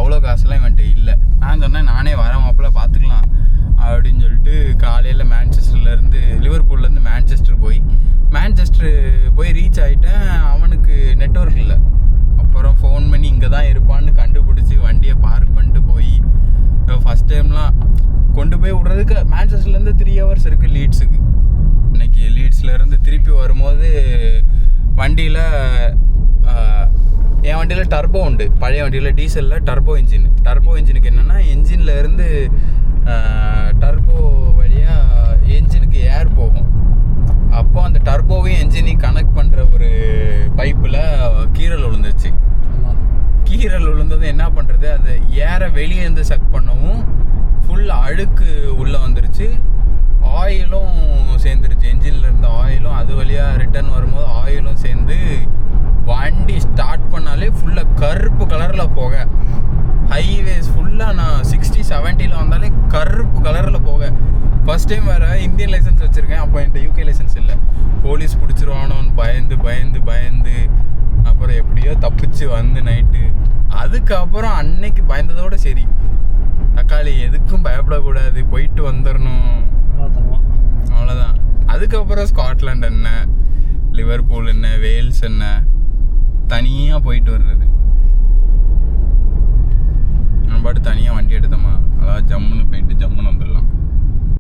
அவ்வளோ காசுலாம் இவன்ட்டு இல்லை. நான் சொன்னேன் நானே வரேன் மாப்பிள்ள பார்த்துக்கலாம் அப்படின்னு சொல்லிட்டு காலையில் மேன்செஸ்டர்லேருந்து லிவர்பூல்லேருந்து மேன்செஸ்டர் போய் ரீச் ஆகிட்டேன். அவனுக்கு நெட்வொர்க் இல்லை. அப்புறம் ஃபோன் பண்ணி இங்கே தான் இருப்பான்னு கண்டுபிடிச்சி வண்டியை பார்க் பண்ணிட்டு போய் ஃபஸ்ட் டைம்லாம் கொண்டு போய் விட்றதுக்கு மேன்செஸ்டர்லேருந்து 3 hours இருக்குது லீட்ஸுக்கு. இன்றைக்கி லீட்ஸ்லேருந்து திருப்பி வரும்போது வண்டியில் என் வண்டியில் டர்போ உண்டு. பழைய வண்டியில் டீசலில் டர்போ இன்ஜினுக்கு என்னென்னா என்ஜினில் இருந்து டர்போ வழியாக என்ஜினுக்கு ஏர் போகும். அப்போ அந்த டர்போவையும் என்ஜினையும் கனெக்ட் பண்ணுற ஒரு பைப்பில் கீறல் விழுந்துருச்சு. கீறல் விழுந்தது என்ன பண்ணுறது, அது ஏரை வெளியே இருந்து சக் பண்ணவும் ஃபுல் அழுக்கு உள்ளே வந்துருச்சு. ஆயிலும் சேர்ந்துருச்சு. என்ஜினில் இருந்த ஆயிலும் அது வழியாக ரிட்டர்ன் வரும்போது ஆயிலும் சேர்ந்து வண்டி ஸ்டார்ட் பண்ணாலே ஃபுல்லாக கருப்பு கலரில் போக. ஹைவேஸ் ஃபுல்லாக நான் 60-70 வந்தாலே கருப்பு கலரில் போக. ஃபஸ்ட் டைம் வேறு இந்தியன் லைசன்ஸ் வச்சுருக்கேன். அப்போ என்கிட்ட யூகே லைசன்ஸ் இல்லை. போலீஸ் பிடிச்சிருவானோன்னு பயந்து அப்புறம் எப்படியோ தப்பிச்சு வந்து நைட்டு. அதுக்கப்புறம் அன்னைக்கு பயந்ததோடு சரி, தக்காளி எதுக்கும் பயப்படக்கூடாது, போயிட்டு வந்துடணும், அவ்வளோதான். அதுக்கப்புறம் ஸ்காட்லாண்ட் என்ன, லிவர்பூல் என்ன, வேல்ஸ் என்ன, தனியாக போயிட்டு வர்றது. நம்ம பாட்டு தனியாக வண்டி எடுத்தோமா, அதாவது ஜம்முன்னு போயிட்டு ஜம்முன்னு வந்துடலாம்.